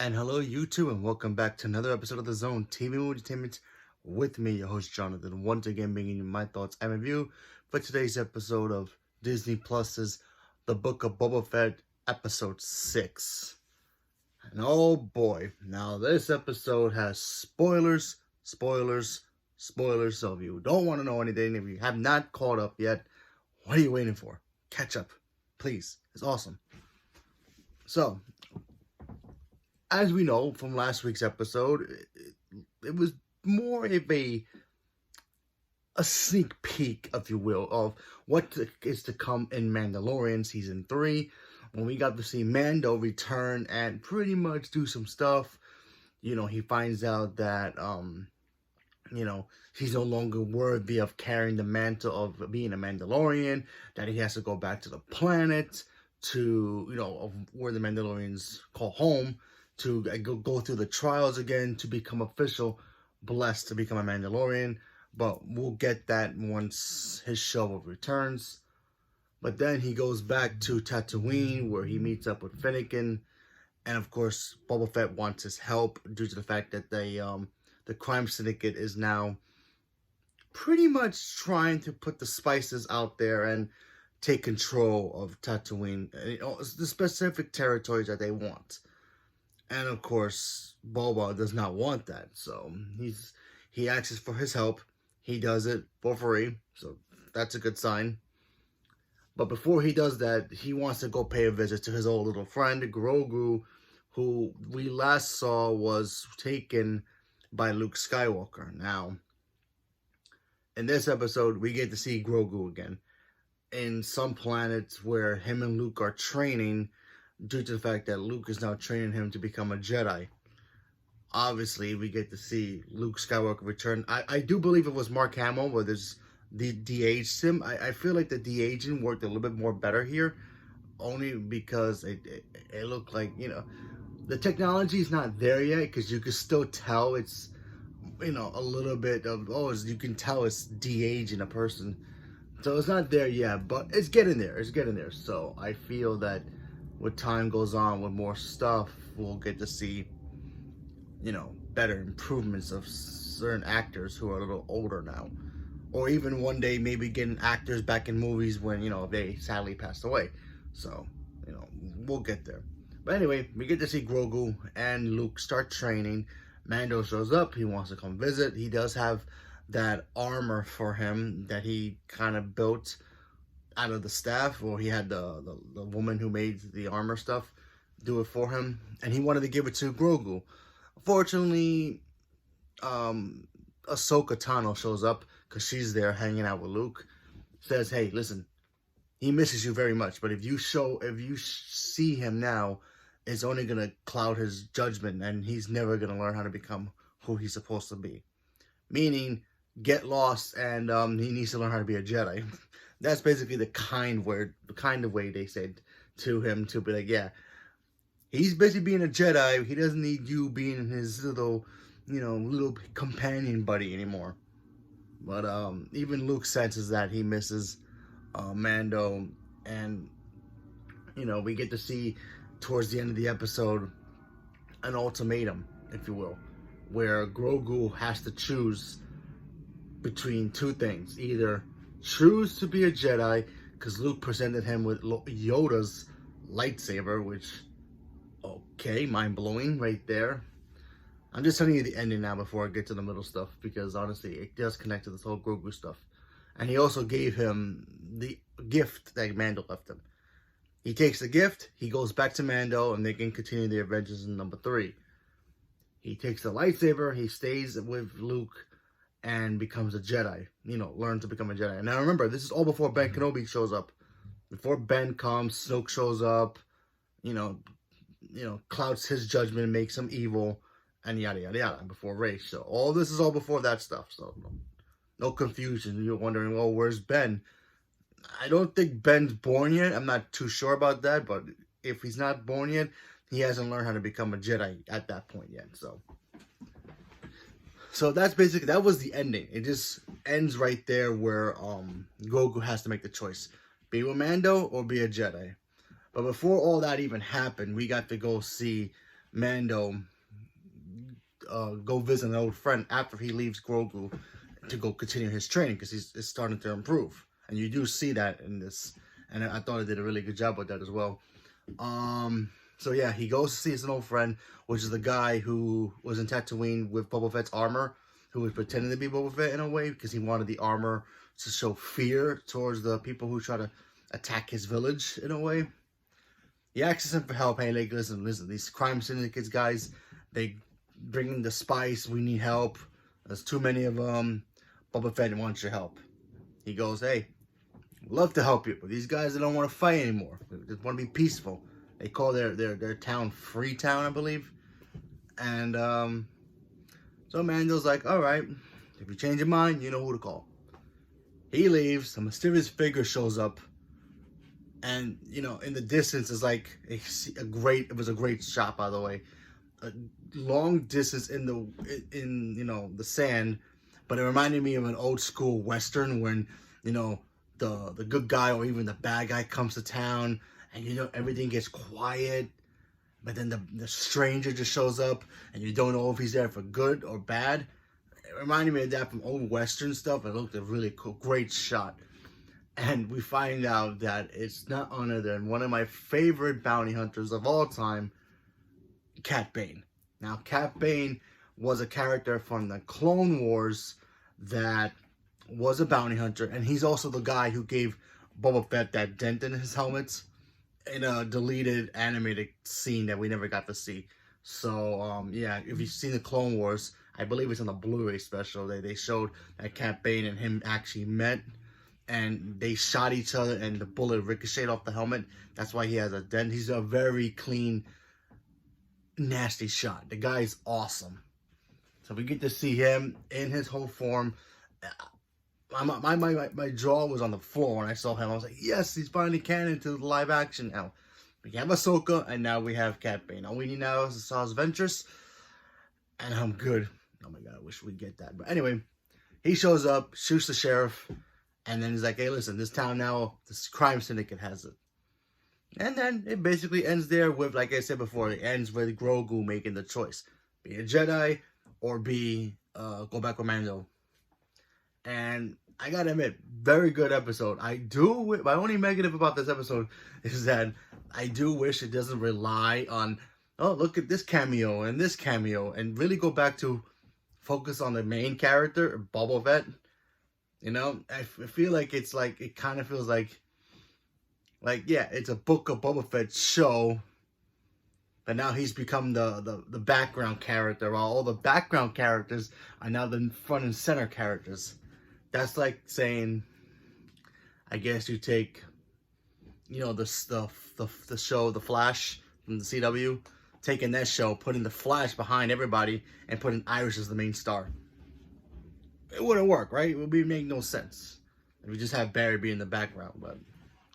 And hello, YouTube, and welcome back to another episode of The Zone TV Movie Entertainment with me, your host, Jonathan. Once again, bringing you my thoughts and review for today's episode of Disney Plus's The Book of Boba Fett, Episode 6. And oh boy, now this episode has spoilers. So if you don't want to know anything, if you have not caught up yet, what are you waiting for? Catch up, please. It's awesome. So, as we know from last week's episode, it was more of a sneak peek, if you will, of what is to come in Mandalorian Season 3, when we got to see Mando return and pretty much do some stuff. You know, he finds out that, he's no longer worthy of carrying the mantle of being a Mandalorian, that he has to go back to the planet to, of where the Mandalorians call home, to go through the trials again to become official, blessed to become a Mandalorian. But we'll get that once his show returns. But then he goes back to Tatooine, where he meets up with Finnegan, and of course Boba Fett wants his help due to the fact that the crime syndicate is now pretty much trying to put the spices out there and take control of Tatooine, the specific territories that they want. And of course, Boba does not want that, so he asks for his help. He does it for free, so that's a good sign. But before he does that, he wants to go pay a visit to his old little friend, Grogu, who we last saw was taken by Luke Skywalker. Now, in this episode, we get to see Grogu again in some planets where him and Luke are training, due to the fact that Luke is now training him to become a Jedi. Obviously, we get to see Luke Skywalker return. I do believe it was Mark Hamill, where there's the de-aged him. I feel like the de-aging worked a little bit more better here, only because it looked like, the technology is not there yet, because you can still tell it's, a little bit of, you can tell it's de-aging a person. So it's not there yet, but it's getting there. So I feel that with time goes on, with more stuff, we'll get to see, better improvements of certain actors who are a little older now. Or even one day maybe getting actors back in movies when, they sadly passed away. So, we'll get there. But anyway, we get to see Grogu and Luke start training. Mando shows up. He wants to come visit. He does have that armor for him that he kind of built out of the staff, or he had the woman who made the armor stuff do it for him, and he wanted to give it to Grogu. Fortunately, Ahsoka Tano shows up, because she's there hanging out with Luke. Says, hey, listen, he misses you very much, but if you see him now, it's only going to cloud his judgment, and he's never going to learn how to become who he's supposed to be. Meaning, get lost, and he needs to learn how to be a Jedi. That's basically the kind of way they said to him, to be like, yeah, he's basically being a Jedi. He doesn't need you being his little companion buddy anymore. But even Luke senses that he misses Mando, and we get to see towards the end of the episode an ultimatum, if you will, where Grogu has to choose between two things: either choose to be a Jedi, because Luke presented him with Yoda's lightsaber, which, okay, mind-blowing right there. I'm just telling you the ending now before I get to the middle stuff, because honestly, it does connect to this whole Grogu stuff. And he also gave him the gift that Mando left him. He takes the gift, he goes back to Mando, and they can continue the adventures in number 3. He takes the lightsaber, he stays with Luke, and becomes a Jedi. Learns to become a Jedi. And now remember, this is all before Ben Kenobi shows up. Before Ben comes, Snoke shows up, clouds his judgment and makes him evil, and yada yada yada, before Rey. So all this is all before that stuff. So no confusion. You're wondering, well, where's Ben? I don't think Ben's born yet. I'm not too sure about that, but if he's not born yet, he hasn't learned how to become a Jedi at that point yet. So that's basically, that was the ending. It just ends right there where Grogu has to make the choice: be with Mando or be a Jedi. But before all that even happened, we got to go see Mando go visit an old friend after he leaves Grogu to go continue his training because he's starting to improve, and you do see that in this, and I thought he did a really good job with that as well. So yeah, he goes to see his old friend, which is the guy who was in Tatooine with Boba Fett's armor, who was pretending to be Boba Fett in a way because he wanted the armor to show fear towards the people who try to attack his village in a way. He asks him for help. Hey, like, listen, these crime syndicates guys, they bring in the spice. We need help. There's too many of them. Boba Fett wants your help. He goes, hey, love to help you, but these guys, they don't want to fight anymore. They just want to be peaceful. They call their town Freetown, I believe. And so Mando's like, all right, if you change your mind, you know who to call. He leaves. A mysterious figure shows up. And, you know, in the distance is like it was a great shot, by the way. A long distance in the sand, but it reminded me of an old school Western when, you know, the good guy or even the bad guy comes to town and, you know, everything gets quiet, but then the stranger just shows up and you don't know if he's there for good or bad. It reminded me of that from old Western stuff. It looked a really cool, great shot. And we find out that it's not other than one of my favorite bounty hunters of all time, Cat Bane. Now, Cat Bane was a character from the Clone Wars that was a bounty hunter, and he's also the guy who gave Boba Fett that dent in his helmet in a deleted animated scene that we never got to see. So, yeah, if you've seen the Clone Wars, I believe it's on the Blu-ray special. They showed that Cat Bane and him actually met, and they shot each other, and the bullet ricocheted off the helmet. That's why he has a dent. He's a very clean, nasty shot. The guy's awesome. So we get to see him in his whole form. My jaw was on the floor when I saw him. I was like, yes, he's finally canon to the live action now. We have Ahsoka, and now we have Cat Bane. All we need now is Asajj Ventress, and I'm good. Oh my god, I wish we'd get that. But anyway, he shows up, shoots the sheriff, and then he's like, hey, listen, this town now, this crime syndicate has it. And then it basically ends there with, like I said before, it ends with Grogu making the choice. Be a Jedi or go back with Mando. And I gotta admit, very good episode. My only negative about this episode is that I do wish it doesn't rely on, oh, look at this cameo and this cameo, and really go back to focus on the main character, Boba Fett. You know, I feel like it kind of feels like, yeah, it's a Book of Boba Fett show, but now he's become the background character, while all the background characters are now the front and center characters. That's like saying, I guess you take, you know, the show, The Flash from the CW, taking that show, putting the Flash behind everybody, and putting Iris as the main star. It wouldn't work, right? It would make no sense. We just have Barry be in the background, but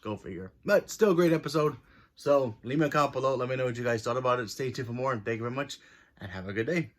go figure. But still a great episode. So leave me a comment below. Let me know what you guys thought about it. Stay tuned for more, and thank you very much, and have a good day.